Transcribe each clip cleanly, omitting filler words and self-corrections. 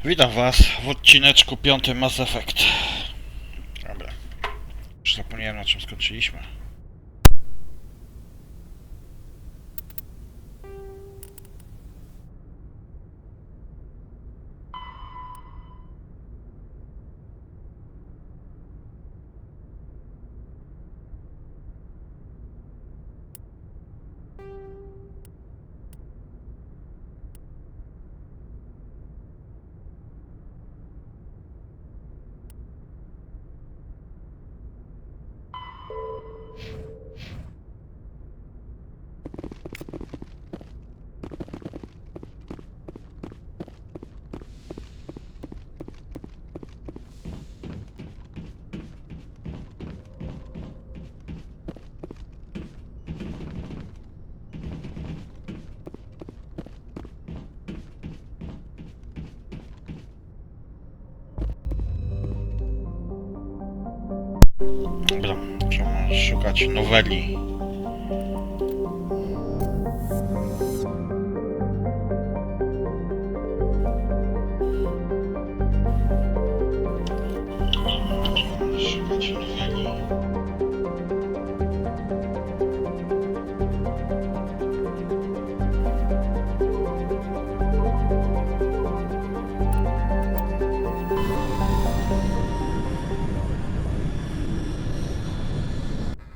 Witam was w odcineczku 5 Mass Effect. Dobra. Już zapomniałem, na czym skończyliśmy. Dobra, trzeba szukać noweli.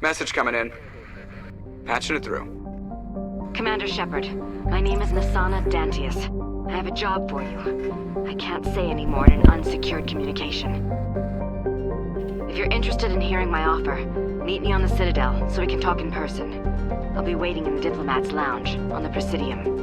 Message coming in. Patching it through. Commander Shepard, my name is Nasana Dantius. I have a job for you. I can't say any more in an unsecured communication. If you're interested in hearing my offer, meet me on the Citadel so we can talk in person. I'll be waiting in the Diplomat's Lounge on the Presidium.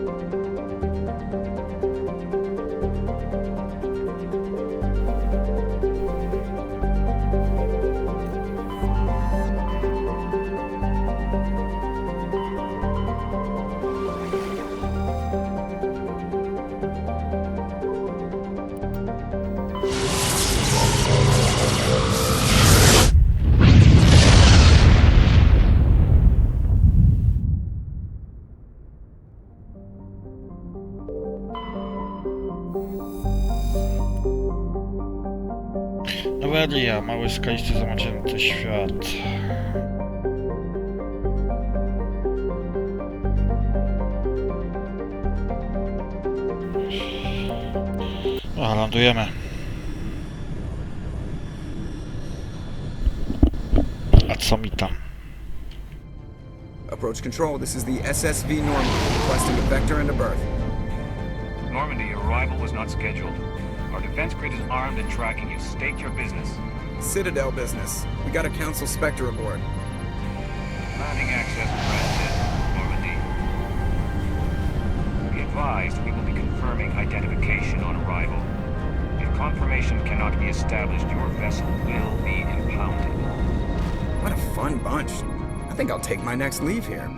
Nowelia, mały skalisty zamarznięty świat. A, lądujemy. A co mi tam? Approach control, this is the SSV Normandy, requesting a vector and a berth. Normandy, your arrival was not scheduled. Our defense grid is armed and tracking you. State your business. Citadel business. We got a Council Spectre aboard. Landing access granted, Normandy. Be advised, we will be confirming identification on arrival. If confirmation cannot be established, your vessel will be impounded. What a fun bunch. I think I'll take my next leave here.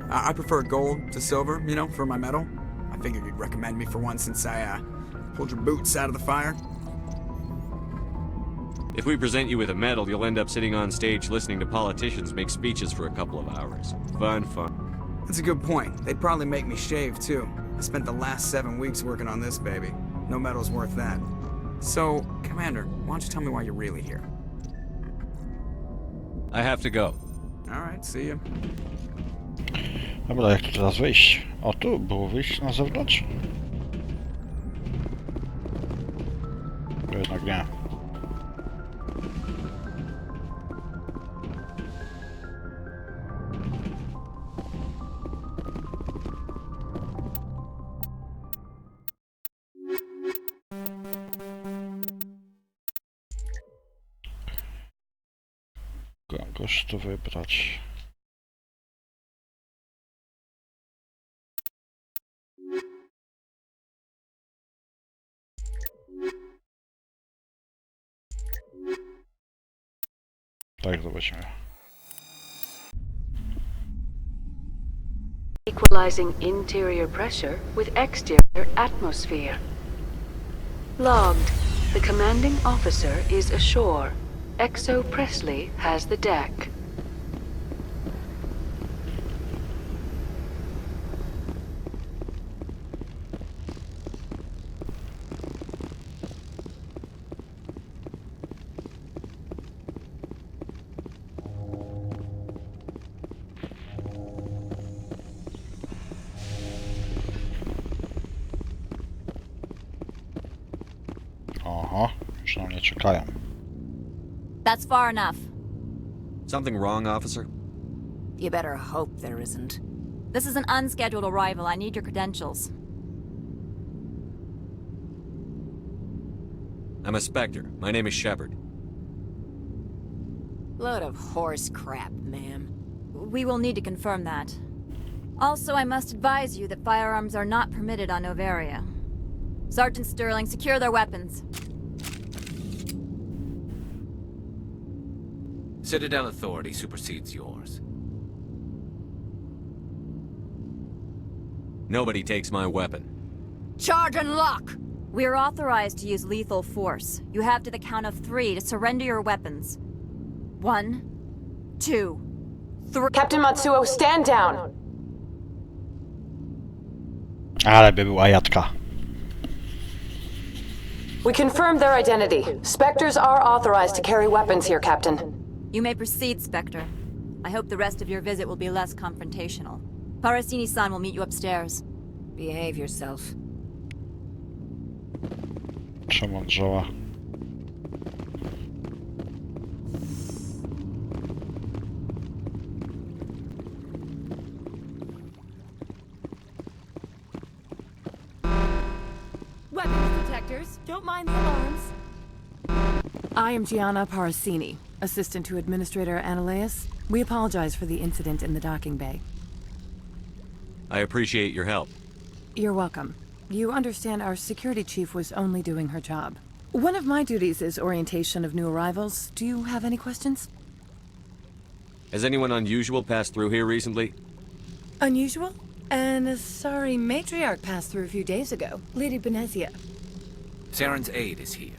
I prefer gold to silver, you know, for my medal. I figured you'd recommend me for one since I, pulled your boots out of the fire. If we present you with a medal, you'll end up sitting on stage listening to politicians make speeches for a couple of hours. Fun. That's a good point. They'd probably make me shave, too. I spent the last 7 weeks working on this baby. No medal's worth that. So, Commander, why don't you tell me why you're really here? I have to go. Alright, see you. Dobra, jak tu teraz wyjść? O, tu było wyjść na zewnątrz? To jednak nie. Kogoś tu wybrać. Tak, zobaczymy. Equalizing interior pressure with exterior atmosphere. Logged. The commanding officer is ashore. Exo Presley has the deck. Oho, już na mnie czekają. That's far enough. Something wrong, officer? You better hope there isn't. This is an unscheduled arrival. I need your credentials. I'm a Spectre. My name is Shepard. Load of horse crap, ma'am. We will need to confirm that. Also, I must advise you that firearms are not permitted on Novaria. Sergeant Sterling, secure their weapons. Citadel authority supersedes yours. Nobody takes my weapon. Charge and lock! We are authorized to use lethal force. You have to the count of 3 to surrender your weapons. 1, 2, 3. Captain Matsuo, stand down! Ale by była jadka. We confirmed their identity. Spectres are authorized to carry weapons here, Captain. You may proceed, Spectre. I hope the rest of your visit will be less confrontational. Parasini-san will meet you upstairs. Behave yourself. Przemądrzała. Weapons detectors. Don't mind the alarms. I am Gianna Parasini, assistant to Administrator Analeas. We apologize for the incident in the docking bay. I appreciate your help. You're welcome. You understand our security chief was only doing her job. One of my duties is orientation of new arrivals. Do you have any questions? Has anyone unusual passed through here recently? Unusual? And a sorry matriarch passed through a few days ago. Lady Benezia. Saren's aide is here.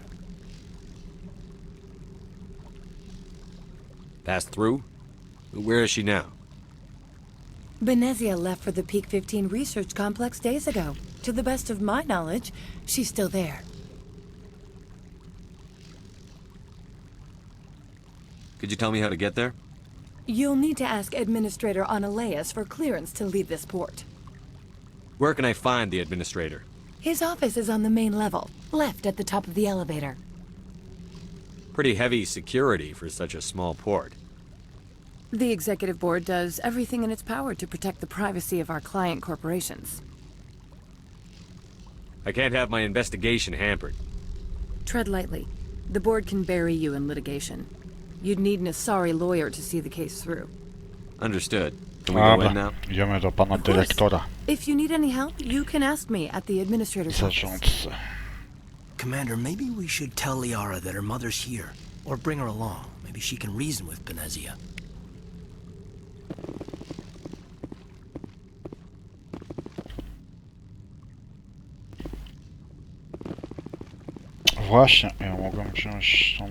Passed through? Where is she now? Benezia left for the Peak 15 research complex days ago. To the best of my knowledge, she's still there. Could you tell me how to get there? You'll need to ask Administrator Analeas for clearance to leave this port. Where can I find the administrator? His office is on the main level, left at the top of the elevator. Pretty heavy security for such a small port. The Executive Board does everything in its power to protect the privacy of our client corporations. I can't have my investigation hampered. Tread lightly. The Board can bury you in litigation. You'd need an Asari lawyer to see the case through. Understood. Can we go in now? Dobra, idziemy do pana Of course. dyrektora. If you need any help, you can ask me at the Administrator's office. Zarządcy. Commander, maybe we should tell Liara that her mother's here. Or bring her along. Maybe she can reason with Benezia. Właśnie, ja mogłem wziąć tą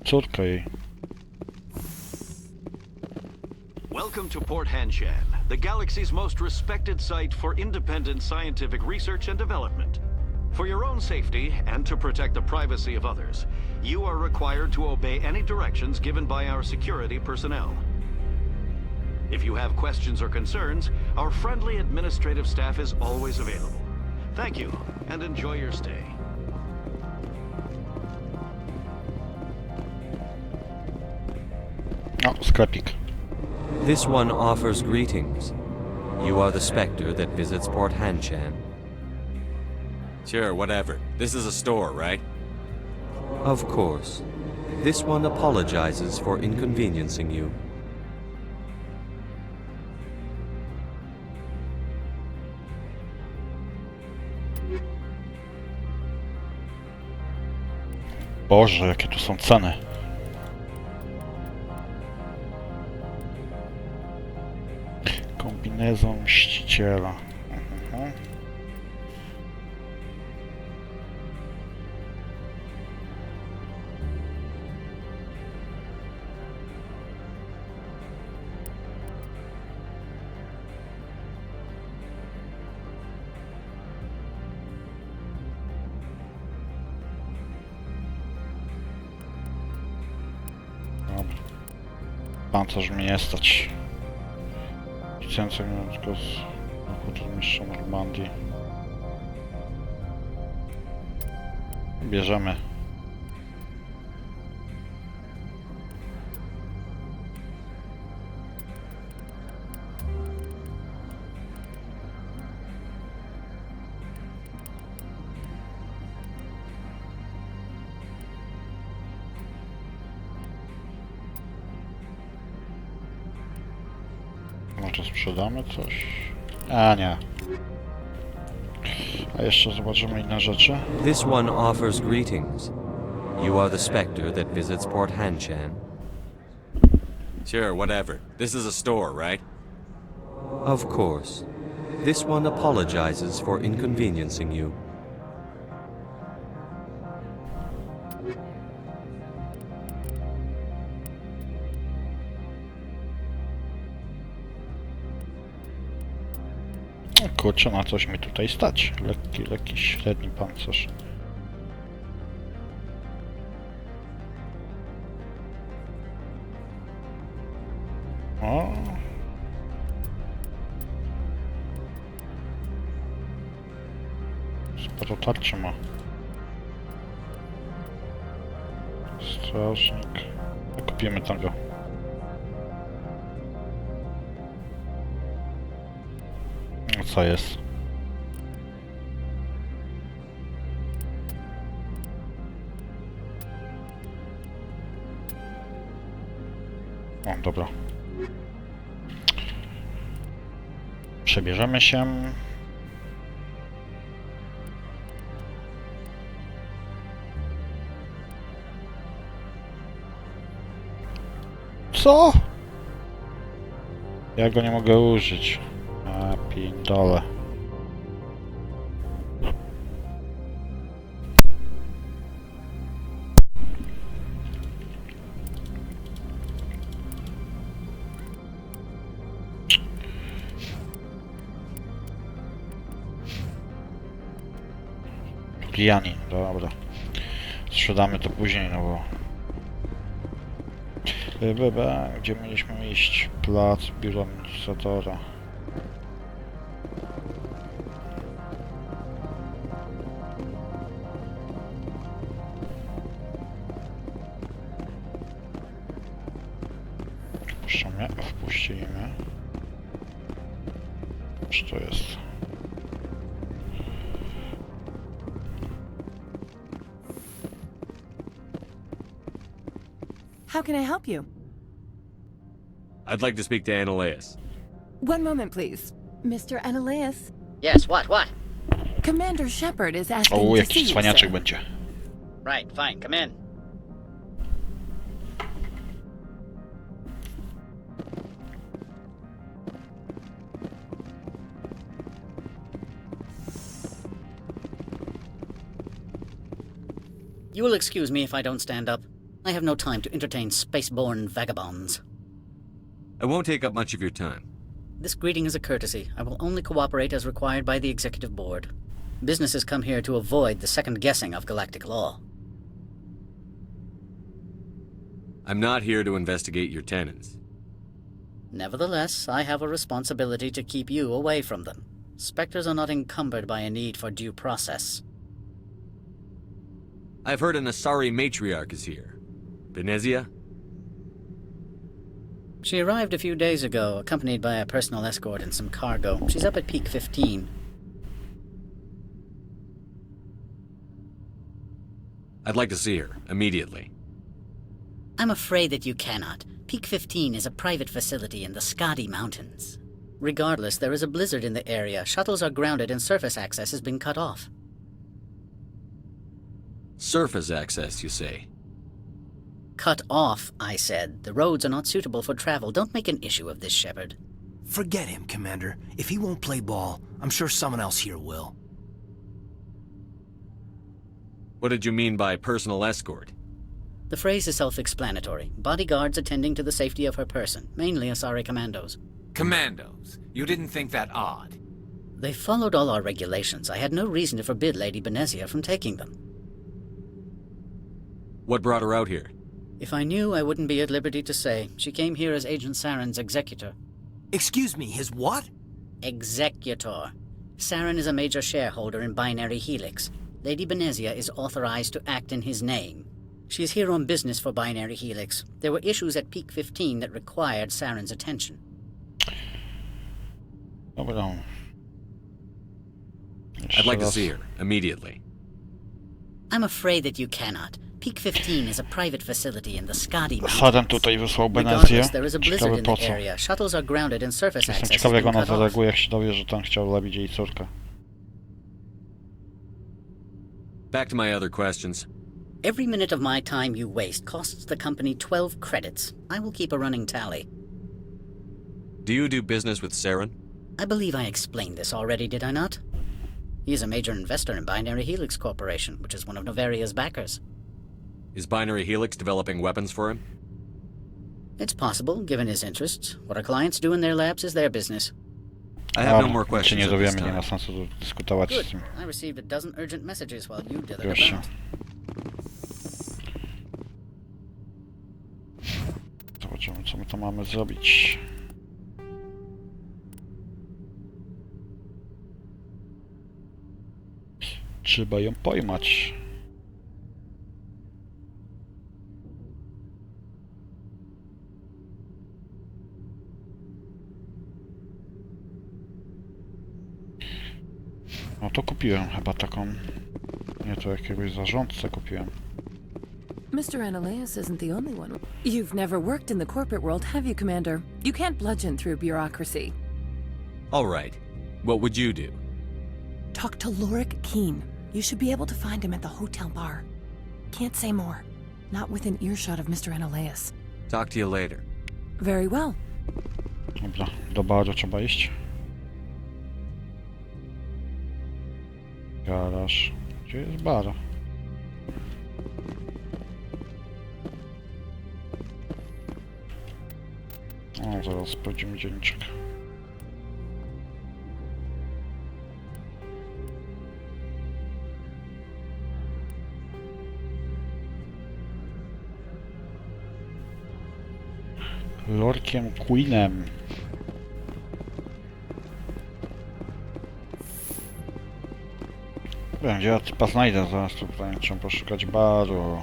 córkę jej. Welcome to Port Hanshan, the galaxy's most respected site for independent scientific research and development. For your own safety and to protect the privacy of others, you are required to obey any directions given by our security personnel. If you have questions or concerns, our friendly administrative staff is always available. Thank you, and enjoy your stay. O, sklepik. This one offers greetings. You are the Spectre that visits Port Hanshan. Sure, whatever. This is a store, right? Of course. This one apologizes for inconveniencing you. Boże, jakie tu są ceny. Kombinezon mściciela. Dobra. Pancerz mnie nie stać. Licencja tylko z mistrza Normandii. Bierzemy. Może sprzedamy coś? A nie. A jeszcze zobaczymy inne rzeczy. This one offers greetings. You are the specter that visits Port Hanshan. Sure, whatever. This is a store, right? Of course. This one apologizes for inconveniencing you. Kurczę, na coś mi tutaj stać. Lekki średni pancerz. O. Sporo tarczy ma. Strażnik. Kupimy tego. Co jest? O, dobra. Przebierzemy się. Co? Ja go nie mogę użyć. A pindole. Pijani, dobra. Sprzedamy to później, no bo... Gdzie mieliśmy iść? Plac, biuro administratora. Wpuszczamy, wpuścimy. Co to jest? How can I help you? I'd like to speak to Annaleas. One moment, please. Mr. Annaleas? Yes, what? Commander Shepard is asking O, to jakiś see you, cwaniaczek sir. będzie. Right, fine, come in. You will excuse me if I don't stand up. I have no time to entertain spaceborne vagabonds. I won't take up much of your time. This greeting is a courtesy. I will only cooperate as required by the Executive Board. Businesses come here to avoid the second guessing of galactic law. I'm not here to investigate your tenants. Nevertheless, I have a responsibility to keep you away from them. Spectres are not encumbered by a need for due process. I've heard an Asari matriarch is here. Venezia? She arrived a few days ago, accompanied by a personal escort and some cargo. She's up at Peak 15. I'd like to see her, immediately. I'm afraid that you cannot. Peak 15 is a private facility in the Skadi Mountains. Regardless, there is a blizzard in the area, shuttles are grounded, and surface access has been cut off. Surface access, you say? Cut off, I said. The roads are not suitable for travel. Don't make an issue of this, Shepard. Forget him, Commander. If he won't play ball, I'm sure someone else here will. What did you mean by personal escort? The phrase is self-explanatory. Bodyguards attending to the safety of her person, mainly Asari commandos. Commandos? You didn't think that odd? They followed all our regulations. I had no reason to forbid Lady Benezia from taking them. What brought her out here? If I knew, I wouldn't be at liberty to say. She came here as Agent Saren's executor. Excuse me, his what? Executor. Saren is a major shareholder in Binary Helix. Lady Benezia is authorized to act in his name. She's here on business for Binary Helix. There were issues at Peak 15 that required Saren's attention. Dobra. I'd like to see her, immediately. I'm afraid that you cannot. Peak 15 is a private facility in the Scotty Saren tutaj wysłał Benezję. Regardless, there is a blizzard Ciekawe in po the co. area. Shuttles are grounded and surface Jestem access ciekawy, has jak been ona cut off. zareaguje, jak się dowie, że ten chciał zabić jej córkę. Back to my other questions. Every minute of my time you waste costs the company 12 credits. I will keep a running tally. Do you do business with Saren? I believe I explained this already, did I not? He is a major investor in Binary Helix Corporation, which is one of Novaria's backers. Is Binary Helix developing weapons for him? It's possible, given his interests. What our clients do in their labs is their business. I have no more Się questions nie at this dowiemy, nie ma time. sensu dyskutować z Good. tym I received a dozen urgent messages while you dithered gościem. about. Zobaczymy, co my to mamy zrobić. Trzeba ją pojmać. No to kupiłem chyba taką. Nie, to jakiegoś zarządcę kupiłem. Mr. Ananias isn't the only one. You've never worked in the corporate world, have you, Commander? You can't bludgeon through bureaucracy. All right. What would you do? Talk to Lorik Keen. You should be able to find him at the hotel bar. Can't say more. Not within earshot of Mr. Ananias. Talk to you later. Very well. Dobra, do baru trzeba iść. Garaż. Gdzie jest bar? O, zaraz sprawdzimy dzienniczek. Lorkiem Queenem. Wiem, gdzie ja typa znajdę, zaraz tu pytanie, trzeba poszukać baru.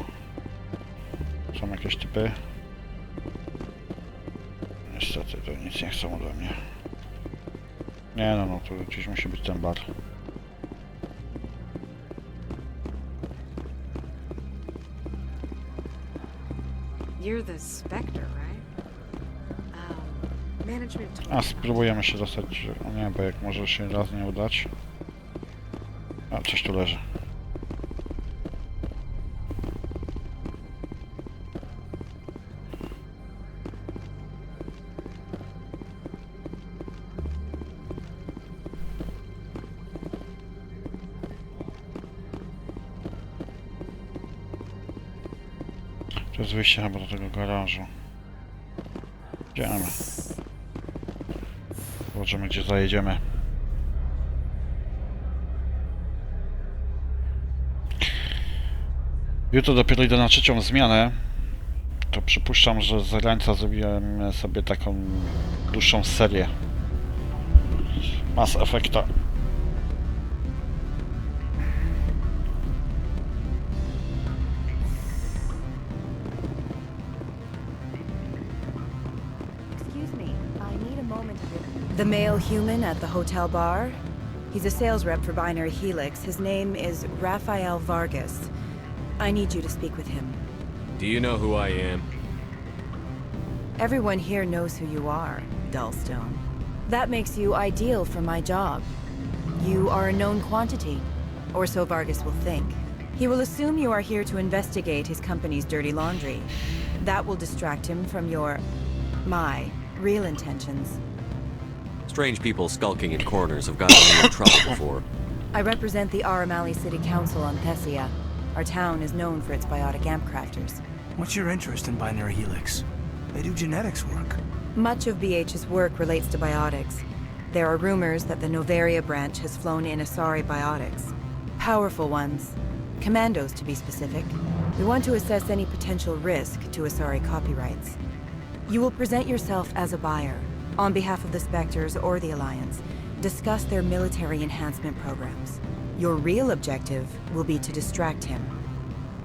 Są jakieś typy? Niestety, to nic nie chcą ode mnie. Nie no, tu gdzieś musi być ten bar. You're the Spectre, right? Management told A, spróbujemy się dostać, o nie, bo jak może się raz nie udać. A, coś tu leży. To jest wyjście chyba do tego garażu. Idziemy. Zobaczymy, gdzie zajedziemy. Jutro dopiero idę na trzecią zmianę. To przypuszczam, że z rańca zrobiłem sobie taką dłuższą serię Mass Effecta. Excuse me, I need a moment of your... The male human at the hotel bar? He's a sales rep for Binary Helix. His name is Rafael Vargas. I need you to speak with him. Do you know who I am? Everyone here knows who you are, Dullstone. That makes you ideal for my job. You are a known quantity, or so Vargas will think. He will assume you are here to investigate his company's dirty laundry. That will distract him from my real intentions. Strange people skulking in corners have gotten me in trouble before. I represent the Aramali City Council on Thessia. Our town is known for its biotic amp crafters. What's your interest in binary helix? They do genetics work. Much of BH's work relates to biotics. There are rumors that the Novaria branch has flown in Asari biotics. Powerful ones. Commandos, to be specific. We want to assess any potential risk to Asari copyrights. You will present yourself as a buyer, on behalf of the Spectres or the Alliance. Discuss their military enhancement programs. Your real objective will be to distract him.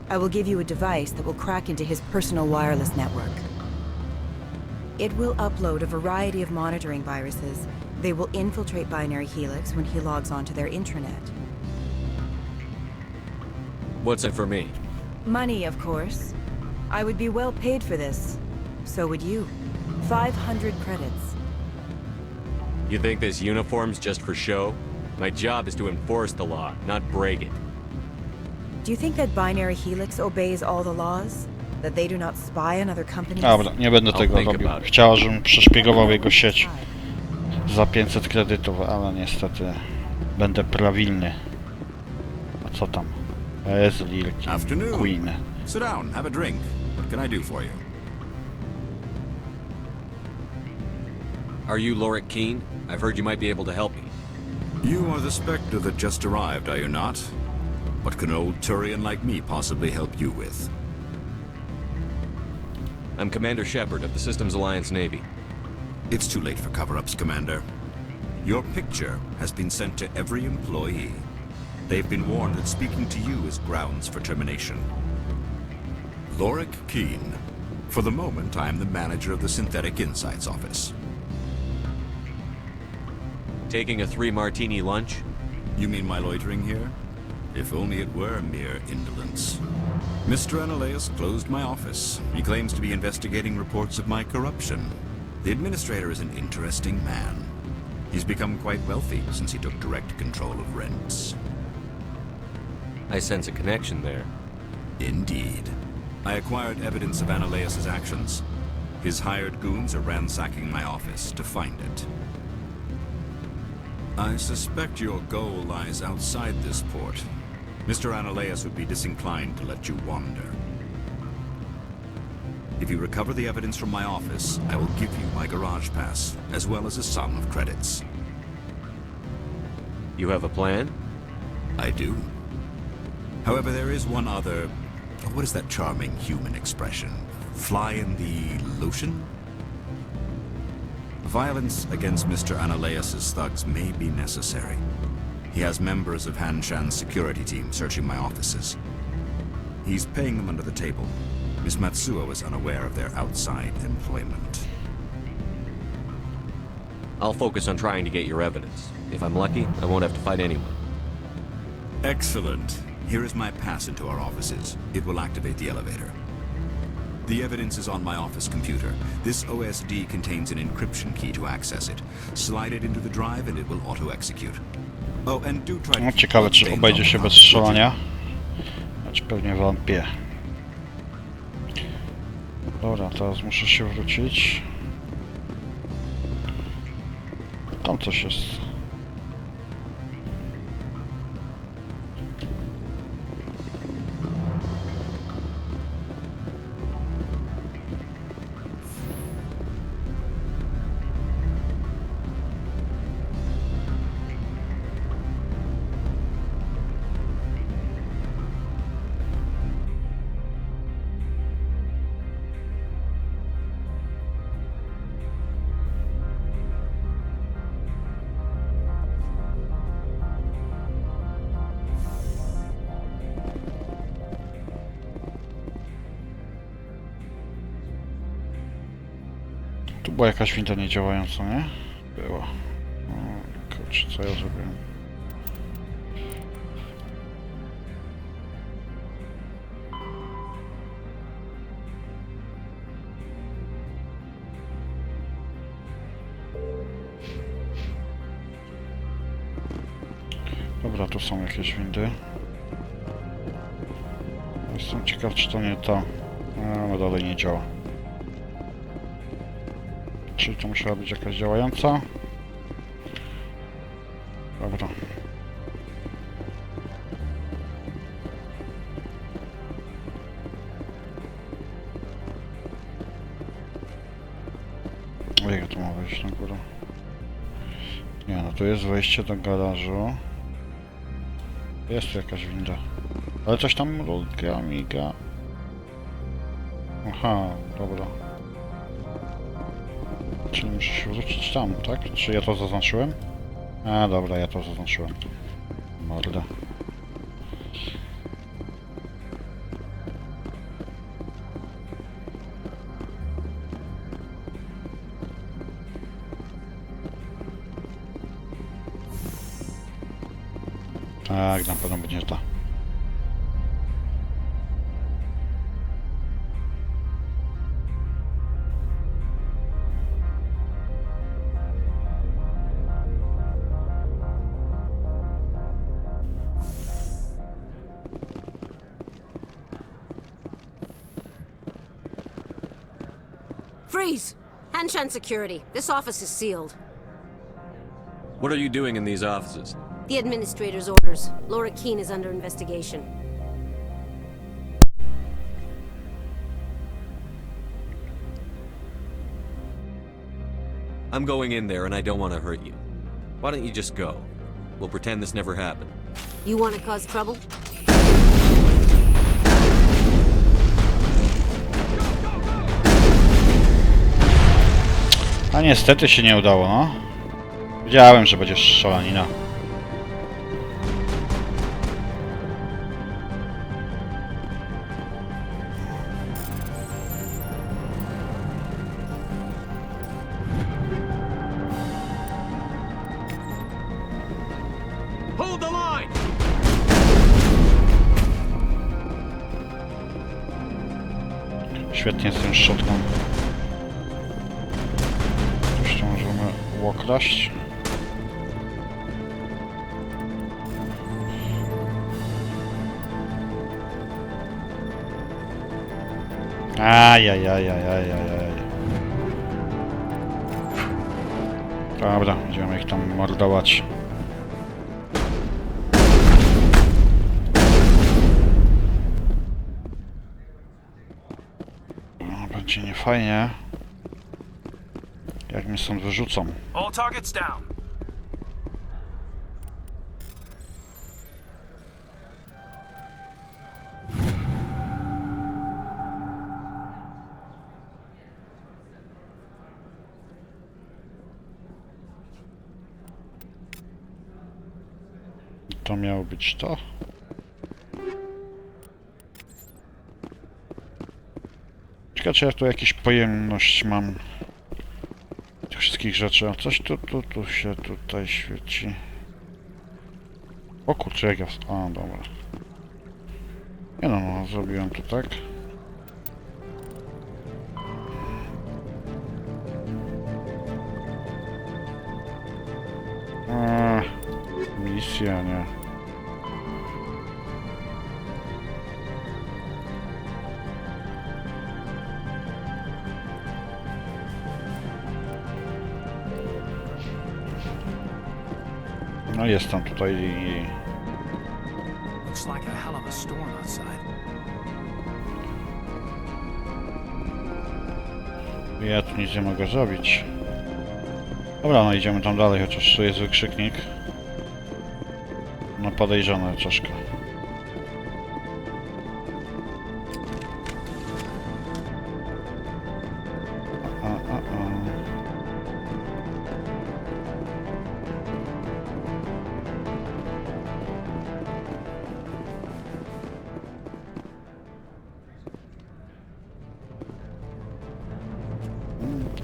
I will give you a device that will crack into his personal wireless network. It will upload a variety of monitoring viruses. They will infiltrate Binary Helix when he logs onto their intranet. What's it for me? Money, of course. I would be well paid for this. So would you. 500 credits. You think this uniform's just for show? My job is to enforce the law, not break it. Do you think that Binary Helix obeys all the laws? That they do not spy on other companies? Dobra, nie będę tego robił. Chciała, żebym przeszpiegował jego sieć za 500 kredytów, ale niestety będę prawilny. A co tam? Jest Lilki, Queen. Sit down, have a drink. What can I do for you? Are you Lorik Keen? I've heard you might be able to help me. You are the Spectre that just arrived, are you not? What can an old Turian like me possibly help you with? I'm Commander Shepard of the Systems Alliance Navy. It's too late for cover-ups, Commander. Your picture has been sent to every employee. They've been warned that speaking to you is grounds for termination. Lorik Keen. For the moment, I am the manager of the Synthetic Insights Office. Taking a 3-martini lunch? You mean my loitering here? If only it were mere indolence. Mr. Analeus closed my office. He claims to be investigating reports of my corruption. The administrator is an interesting man. He's become quite wealthy since he took direct control of rents. I sense a connection there. Indeed. I acquired evidence of Analeus' actions. His hired goons are ransacking my office to find it. I suspect your goal lies outside this port. Mr. Analeus would be disinclined to let you wander. If you recover the evidence from my office, I will give you my garage pass, as well as a sum of credits. You have a plan? I do. However, there is one other... What is that charming human expression? Fly in the lotion? Violence against Mr. Analeus' thugs may be necessary. He has members of Han Shan's security team searching my offices. He's paying them under the table. Miss Matsuo is unaware of their outside employment. I'll focus on trying to get your evidence. If I'm lucky, I won't have to fight anyone. Excellent. Here is my pass into our offices. It will activate the elevator. The evidence is on my office computer. This OSD contains an encryption key to access it. Slide it into the drive and it will auto-execute. Oh, and do try No, ciekawe, czy obejdzie się bez strzelania. Choć pewnie wątpię. Dobra, teraz muszę się wrócić. Tam coś jest. Tu była jakaś winda niedziałająca, nie? Była. O, kurczę, co ja zrobiłem? Dobra, tu są jakieś windy. Jestem ciekaw, czy to nie to. No dalej nie działa. Czyli to musiała być jakaś działająca. Dobra. Jak to ma wejść na górę? Nie, no tu jest wejście do garażu. Jest tu jakaś winda. Ale coś tam miga. Aha, dobra. Czyli muszę się wrócić tam, tak? Czy ja to zaznaczyłem? A, dobra, ja to zaznaczyłem. Morda. Tak, na pewno będzie ta. Freeze! Hanshan security. This office is sealed. What are you doing in these offices? The administrator's orders. Laura Keene is under investigation. I'm going in there and I don't want to hurt you. Why don't you just go? We'll pretend this never happened. You want to cause trouble? A niestety się nie udało, no. Wiedziałem, że będzie strzelanina. Hold the line! Świetnie z tym szczotką. Coś tu możemy okraść. Ajajajajajajaj. Dobra, będziemy ich tam mordować. No, będzie niefajnie. Jak mnie stąd wyrzucą. All targets down. To miało być to. Ciekawe, czy ja tu jakąś pojemność mam tych wszystkich rzeczy. A coś tu się tutaj świeci. O kurczę, jak ja... A, dobra. Nie no, zrobiłem to tak. Misja, nie. No jest tam tutaj i... Looks like a hell of a storm outside. Ja tu nic nie mogę zrobić. Dobra, no idziemy tam dalej, chociaż tu jest wykrzyknik. No podejrzane troszkę.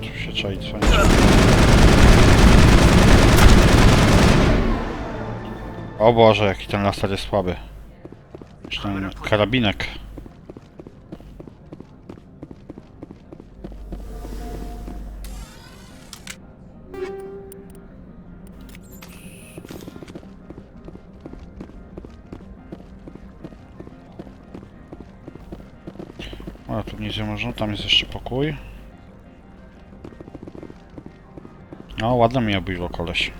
Tu się czai coś. O Boże, jaki ten laser jest słaby. Już ten karabinek. A, tu nic nie można, tam jest jeszcze pokój. No, ładne mi obiło koleś.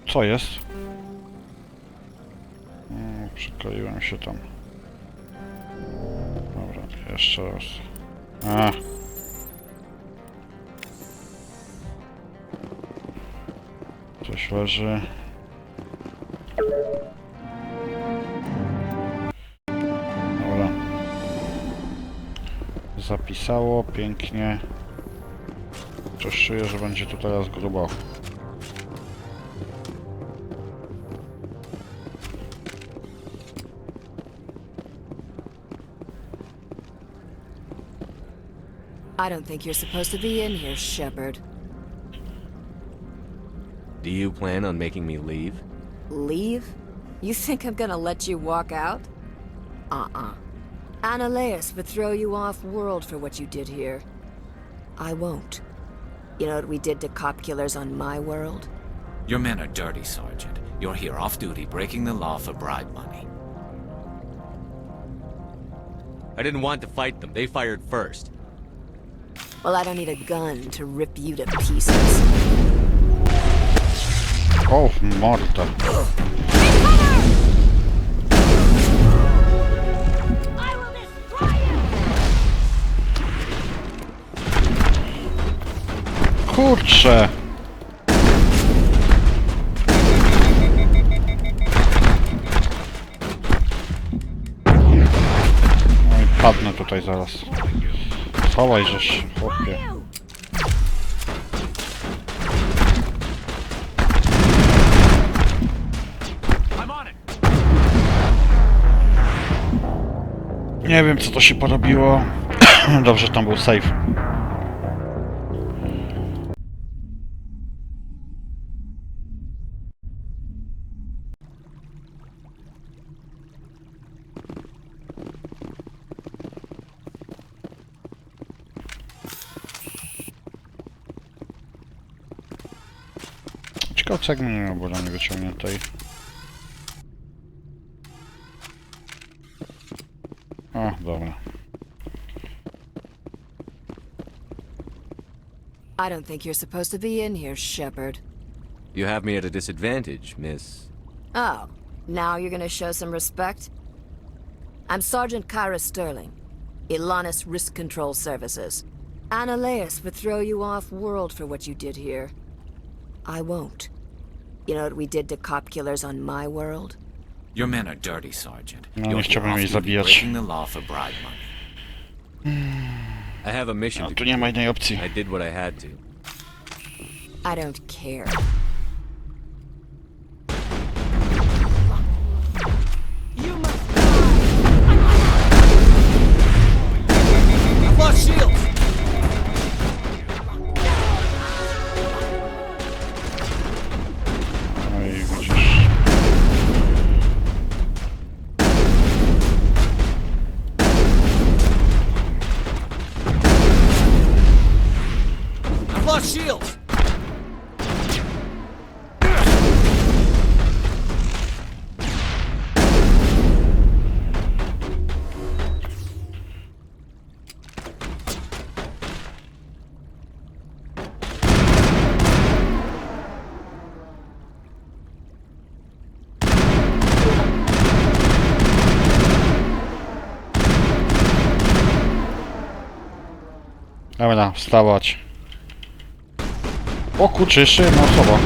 Co jest? Przykleiłem się tam. Dobra, jeszcze raz. A. Coś leży. Dobra. Zapisało pięknie. Coś czuję, że będzie tu teraz grubo. I don't think you're supposed to be in here, Shepard. Do you plan on making me leave? Leave? You think I'm gonna let you walk out? Uh-uh. Annaleus would throw you off-world for what you did here. I won't. You know what we did to cop killers on my world? Your men are dirty, Sergeant. You're here off-duty, breaking the law for bribe money. I didn't want to fight them. They fired first. Well, I don't need a gun to rip you to pieces. O, morda. Kurczę! No i padnę tutaj zaraz. Schowaj żeś, chłopie. Nie wiem, co to się porobiło. Dobrze, tam był save. Ciekawe, co jak mnie nie miał broni wyciągniętej. O, dobra. I don't think you're supposed to be in here, Shepard. You have me at a disadvantage, miss. Oh, now you're gonna show some respect? I'm Sergeant Kyra Sterling, Ilanis Risk Control Services. Annaleus would throw you off-world for what you did here. I won't. You know what we did to cop killers on my world? Your men are dirty, Sergeant. No, You're nie here chciałbym jej off-duty, zabijać. breaking the law for bribe money. I have a mission No, to tu nie ma innej opcji. I did what I had to. I don't care. I've lost shields! No i widzisz. I've lost shields! Dobra, wstawać. O kurczę, jeszcze jedna osoba.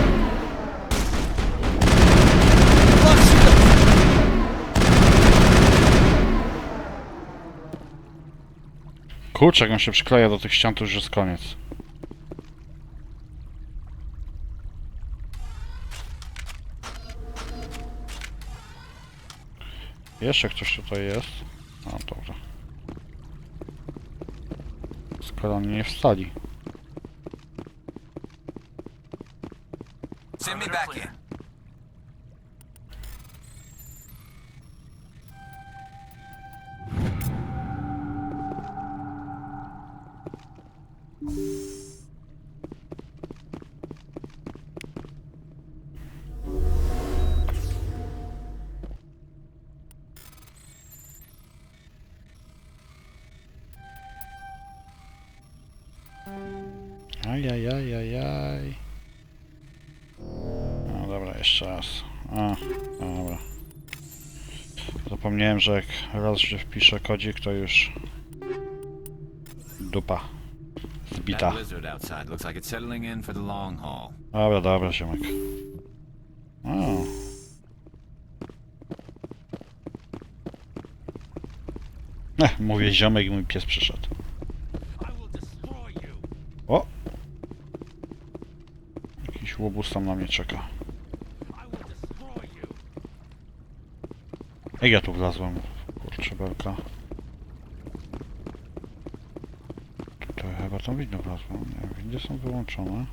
Kurczę, jak on się przykleja do tych ścian, to już jest koniec. Jeszcze ktoś tutaj jest. No dobra. Skoro oni nie wstali. Send me back in. Ajajajajaj. No dobra, jeszcze raz. A, dobra. Zapomniałem, że jak raz się wpiszę kodzik, to już dupa zbita. Dobra, dobra, ziomek. O. Mówię ziomek i mój pies przyszedł. O! Jakiś łobuz tam na mnie czeka. Jak ja tu wlazłem? Kurczę belka. Tutaj chyba tam widno wlazłem. Nie, windy są wyłączone.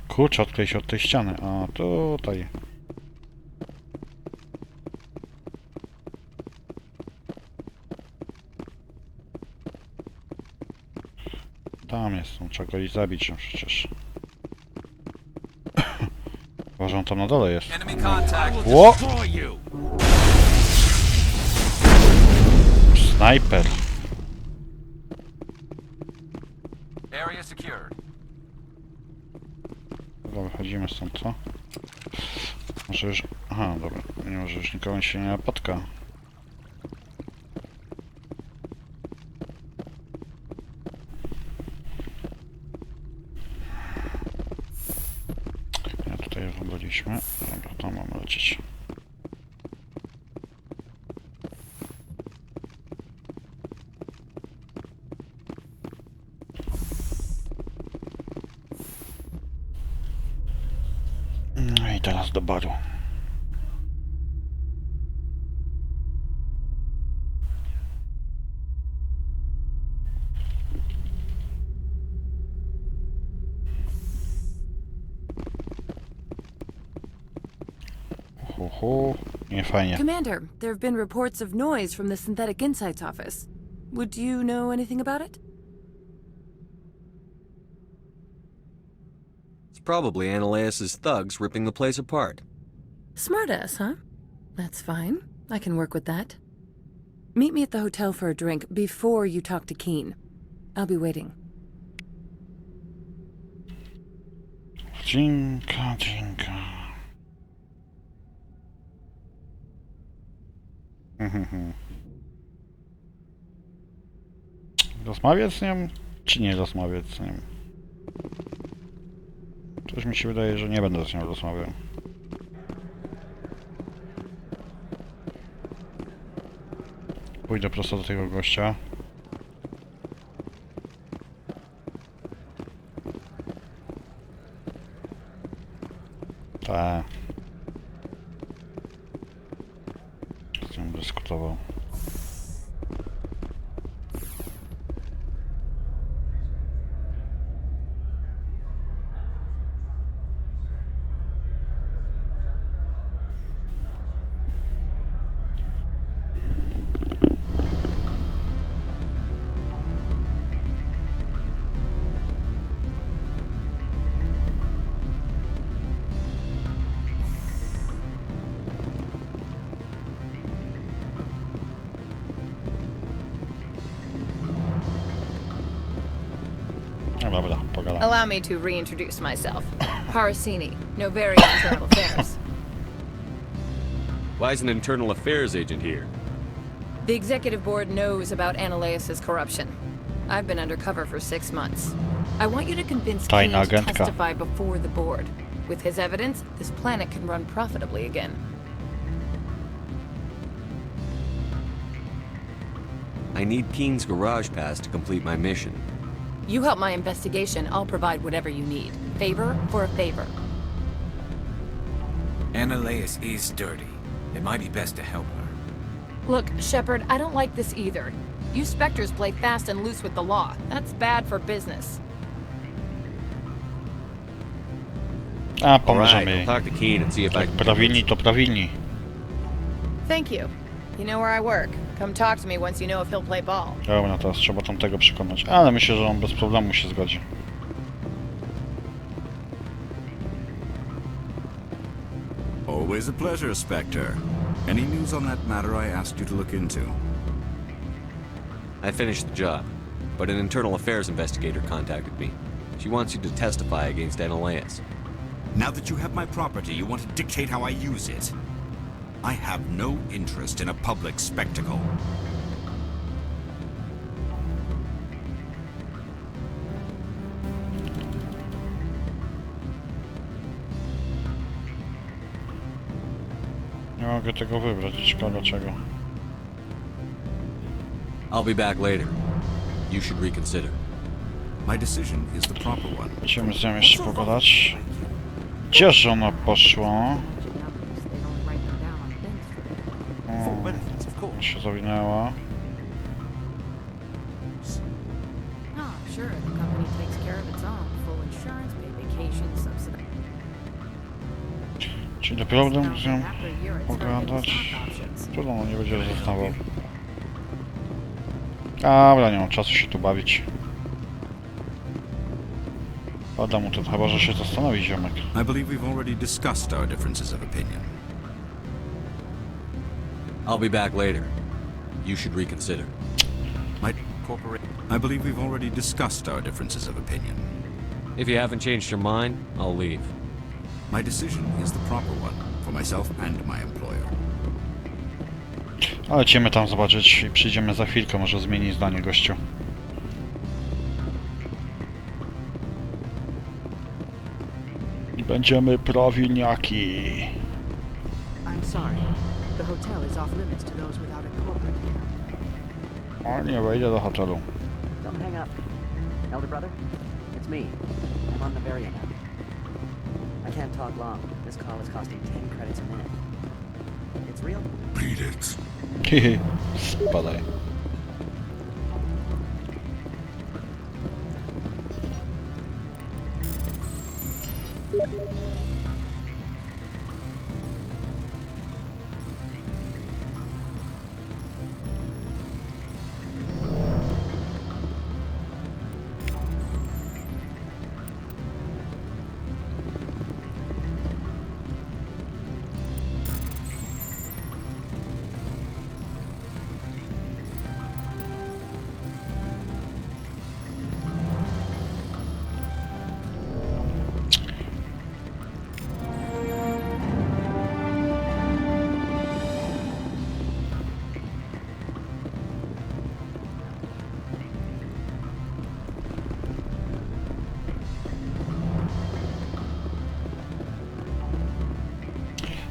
Kurczę, odklej się od tej ściany. A tutaj. Tam jest, trzeba go i zabić ją przecież. Chyba, on tam na dole jest. Ło! Snajper. Dobra, wychodzimy stąd, co? Może już... Aha, dobra. Nie, może już nikogo się nie napotka. Tutaj byliśmy. Dobra, tam mamy lecieć. No i teraz do baru. Nie fajnie. Commander, there have been reports of noise from the Synthetic Insights office. Would you know anything about it? It's probably Ananias' thugs ripping the place apart. Smartass, huh? That's fine. I can work with that. Meet me at the hotel for a drink before you talk to Keen. I'll be waiting. Dzinka, dzinka. Rozmawiać z nią, czy nie rozmawiać z nią? Coś mi się wydaje, że nie będę z nią rozmawiał. Pójdę prosto do tego gościa. Tak. Z nią dyskutował. Allow me to reintroduce myself. Parasini, no very internal affairs. Why is an internal affairs agent here? The executive board knows about Ananias' corruption. I've been undercover for 6 months. I want you to convince Keen to testify before the board. With his evidence, this planet can run profitably again. I need Keen's garage pass to complete my mission. You help my investigation, I'll provide whatever you need. Favor for a favor. Ananias is dirty. It might be best to help her. Look, Shepard, I don't like this either. You Spectres play fast and loose with the law. That's bad for business. A, pomożemy jej. Jak prawilni, to prawilni. Thank you. You know where I work. Come talk to me once you know if he'll play ball. Dobra, teraz trzeba tamtego przekonać. Ale myślę, że on bez problemu się zgodzi. Always a pleasure, Spectre. Any news on that matter I asked you to look into? I finished the job, but an internal affairs investigator contacted me. She wants you to testify against Analaeus. Now that you have my property, you want to dictate how I use it. I have no interest in a public spectacle. Nie mogę tego wybrać, szkoda czego. I'll be back later. You should reconsider. My decision is the proper one. Będziemy z nią jeszcze pogadać. Gdzież ona poszła? O, się zawinęła. Sure, the company takes care of its own. Full insurance, pay vacations, subsidy. Czy naprawdę muszę z nią pogadać? Trudno, nie będzie zostawał. Dobra, nie mam czasu się tu bawić. Pada mu to, chyba że się zastanowi ziomek. I believe we've already discussed our differences of opinion. I'll be back later. You should reconsider. I believe we've already discussed our differences of opinion. If you haven't changed your mind, I'll leave. My decision is the proper one for myself and my employer. Ale lecimy tam zobaczyć i przyjdziemy za chwilkę, może zmieni zdanie gościu. I będziemy prawilniaki. I'm sorry. The hotel is off limits to those without a corporate here. O, nie wejdę do hotelu. Don't hang up. Elder brother, it's me. I'm on the very end. I can't talk long. This call is costing 10 credits a minute. It's real? Beat it. Hehe, spadaj.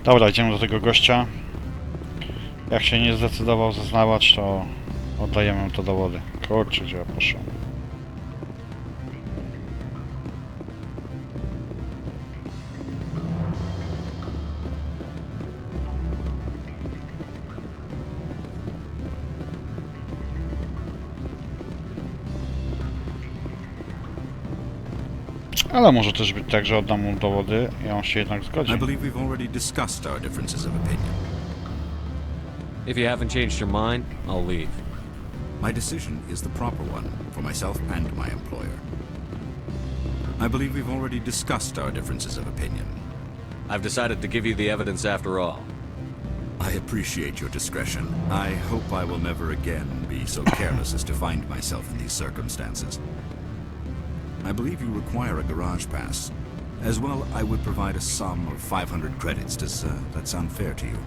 Dobra, idziemy do tego gościa. Jak się nie zdecydował zeznawać, to oddajemy mu to dowody. Kurczę, gdzie ja poszłem. Ale może też być tak, że oddam mu dowody i on się jednak zgodzi. I believe we've already discussed our differences of opinion. If you haven't changed your mind, I'll leave. My decision is the proper one for myself and my employer. I believe we've already discussed our differences of opinion. I've decided to give you the evidence after all. I appreciate your discretion. I hope I will never again be so careless as to find myself in these circumstances. I believe you require a garage pass. As well, I would provide a sum of 500 credits. Does that sound fair to you?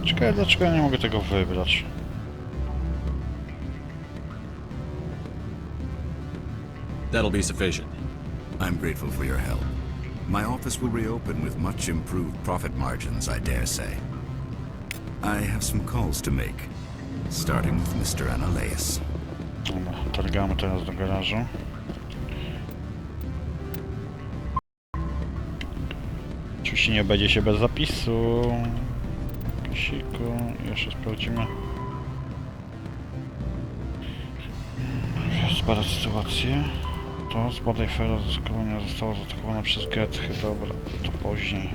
Ciekawe, dlaczego ja nie mogę tego wybrać. That'll be sufficient. I'm grateful for your help. My office will reopen with much improved profit margins, I dare say. I have some calls to make, starting with Mr. Analaeus. Dobra, targamy teraz do garażu. Oczywiście nie będzie się bez zapisu. Pisiku. Jeszcze sprawdzimy. Zbadać sytuację. To zbadaj fera zyskowania została zaatakowana przez Getchy. Dobra, to później.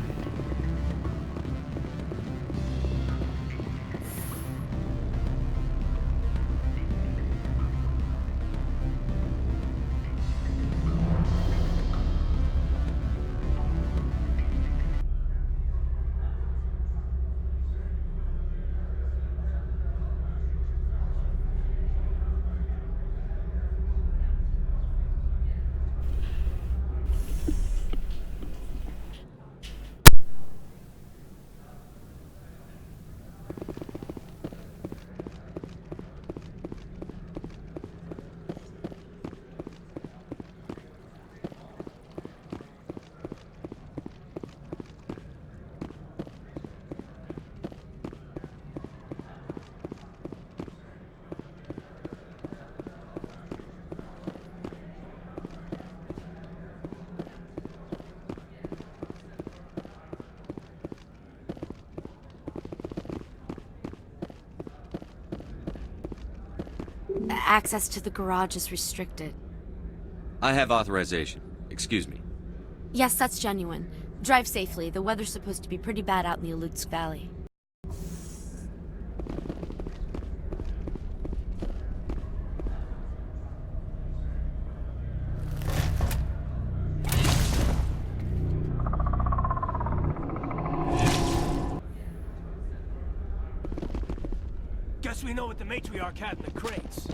access to the garage is restricted. I have authorization. Excuse me. Yes, that's genuine. Drive safely. The weather's supposed to be pretty bad out in the Alutsk Valley. Guess we know what the matriarch had in the crates.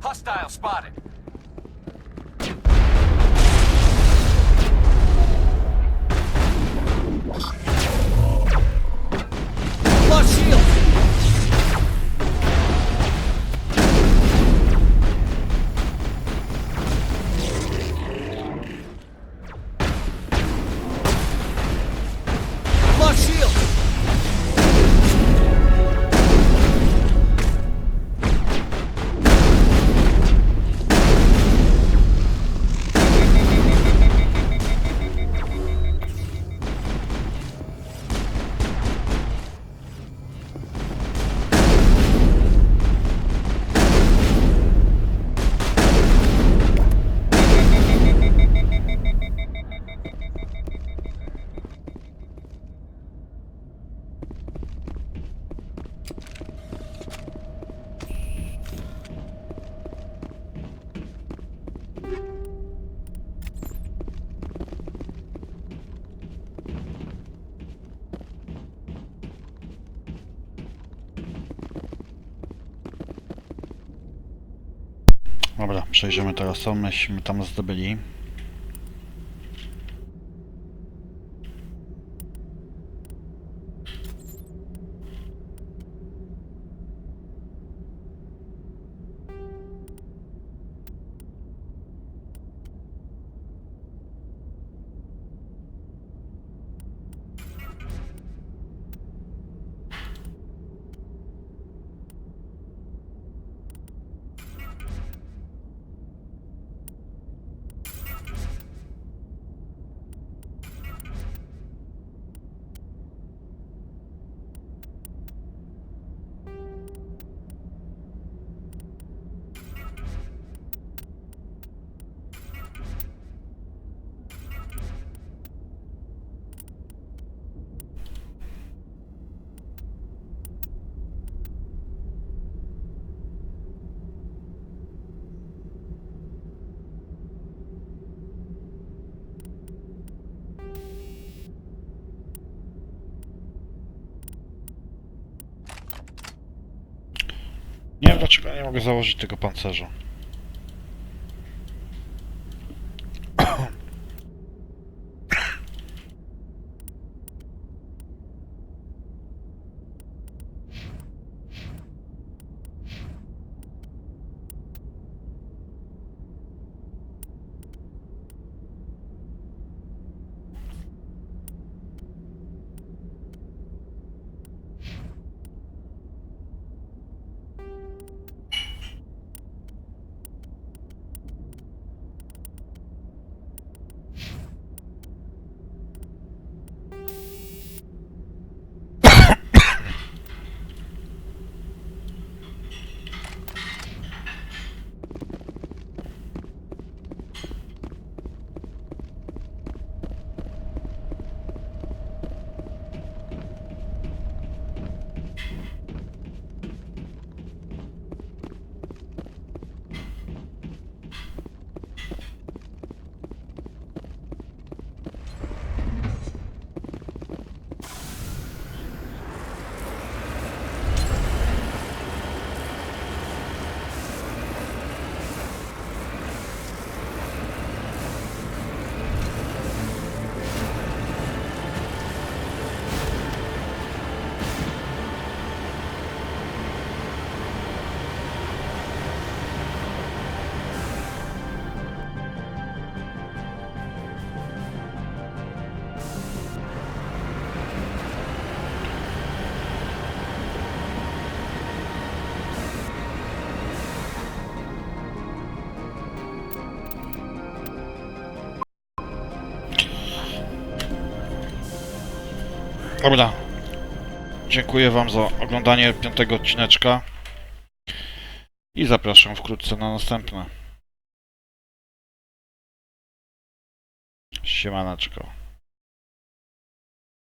Hostile spotted. Lost shield! Lost shield! Dobra, przejdziemy teraz co myśmy tam zdobyli. Nie wiem dlaczego ja nie mogę założyć tego pancerza. Dobra. Dziękuję wam za oglądanie 5. odcineczka. I zapraszam wkrótce na następne. Siemaneczko.